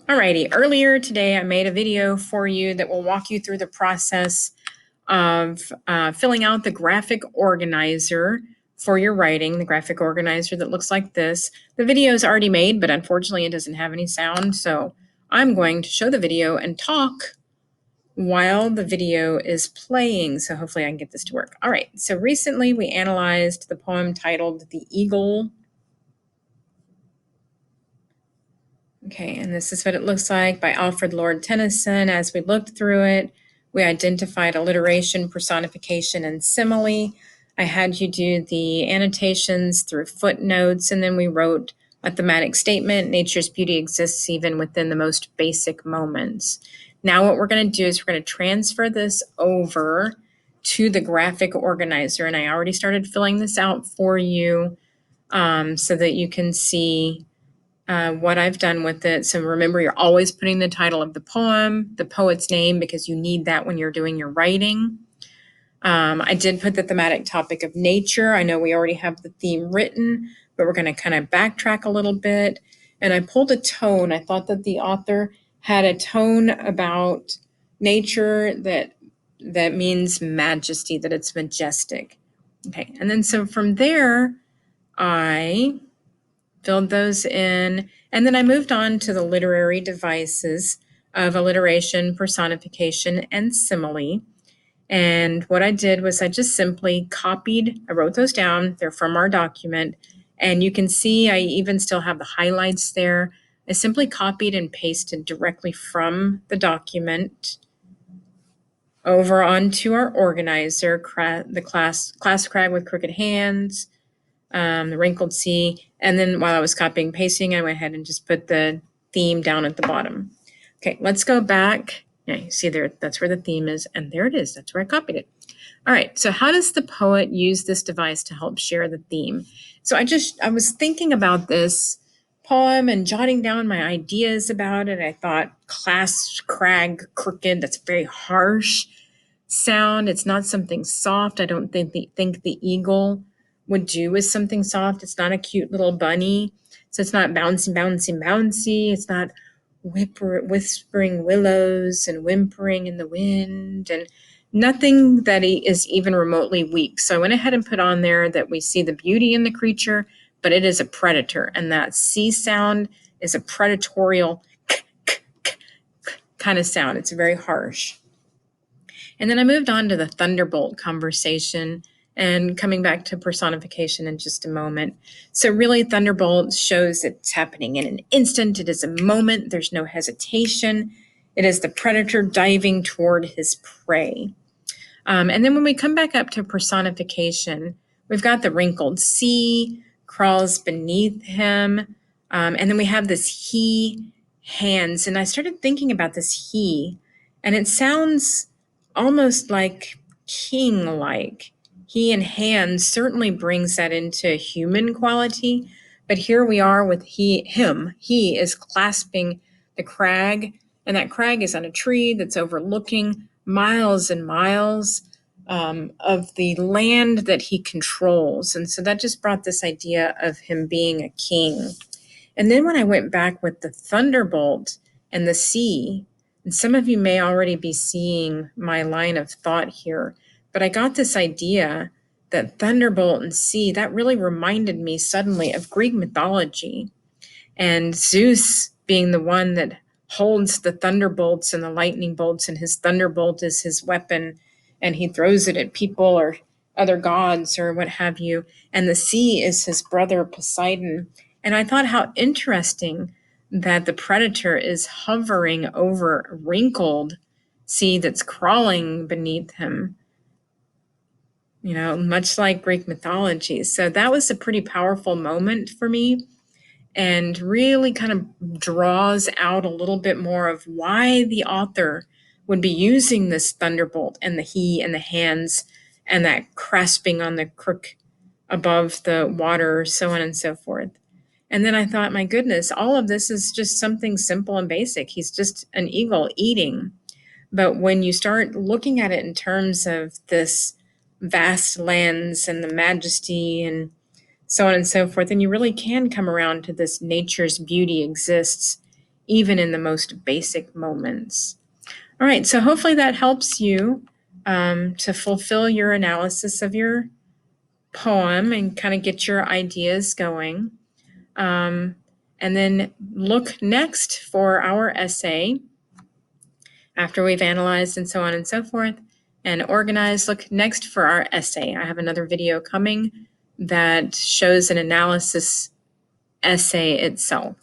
Alrighty, earlier today I made a video for you that will walk you through the process of filling out the graphic organizer for your writing, the graphic organizer that looks like this. The video is already made, but unfortunately it doesn't have any sound, so I'm going to show the video and talk while the video is playing, so hopefully I can get this to work. All right, so recently we analyzed the poem titled The Eagle. Okay, and this is what it looks like by Alfred Lord Tennyson. As we looked through it, we identified alliteration, personification, and simile. I had you do the annotations through footnotes, and then we wrote a thematic statement. Nature's beauty exists even within the most basic moments. Now what we're going to do is we're going to transfer this over to the graphic organizer, and I already started filling this out for you so that you can see what I've done with it. So remember, you're always putting the title of the poem, the poet's name, because you need that when you're doing your writing. I did put the thematic topic of nature. I know we already have the theme written, but we're going to kind of backtrack a little bit. And I pulled a tone. I thought that the author had a tone about nature that means majesty, that it's majestic. Okay, and then so from there, I filled those in, and then I moved on to the literary devices of alliteration, personification, and simile. And what I did was I just simply copied, I wrote those down, they're from our document, and you can see I even still have the highlights there. I simply copied and pasted directly from the document over onto our organizer, the class crag with crooked hands, the wrinkled sea. And then while I was copying and pasting, I went ahead and just put the theme down at the bottom. Okay, let's go back. Yeah, you see there, that's where the theme is. And there it is. That's where I copied it. All right, so how does the poet use this device to help share the theme? So I was thinking about this poem and jotting down my ideas about it. I thought class, crag, crooked, that's very harsh sound. It's not something soft. I don't think the eagle would do with something soft. It's not a cute little bunny. So it's not bouncy, bouncy, bouncy. It's not whispering willows and whimpering in the wind and nothing that is even remotely weak. So I went ahead and put on there that we see the beauty in the creature, but it is a predator. And that C sound is a predatorial kind of sound. It's very harsh. And then I moved on to the thunderbolt conversation and coming back to personification in just a moment. So really, thunderbolt shows it's happening in an instant. It is a moment. There's no hesitation. It is the predator diving toward his prey. And then when we come back up to personification, we've got the wrinkled sea crawls beneath him. And then we have this he hands. And I started thinking about this he, and it sounds almost like king-like. He and hands certainly brings that into human quality, but here we are with him. He is clasping the crag, and that crag is on a tree that's overlooking miles and miles of the land that he controls. And so that just brought this idea of him being a king. And then when I went back with the thunderbolt and the sea, and some of you may already be seeing my line of thought here, but I got this idea that thunderbolt and sea, that really reminded me suddenly of Greek mythology, and Zeus being the one that holds the thunderbolts and the lightning bolts, and his thunderbolt is his weapon, and he throws it at people or other gods or what have you, and the sea is his brother Poseidon. And I thought how interesting that the predator is hovering over a wrinkled sea that's crawling beneath him, much like Greek mythology. So that was a pretty powerful moment for me and really kind of draws out a little bit more of why the author would be using this thunderbolt and the he and the hands and that grasping on the crook above the water, so on and so forth. And then I thought, my goodness, all of this is just something simple and basic. He's just an eagle eating. But when you start looking at it in terms of this vast lands and the majesty and so on and so forth, and you really can come around to this nature's beauty exists even in the most basic moments. All right, so hopefully that helps you to fulfill your analysis of your poem and kind of get your ideas going. And then look next for our essay after we've analyzed and so on and so forth and organized. Look next for our essay. I have another video coming that shows an analysis essay itself.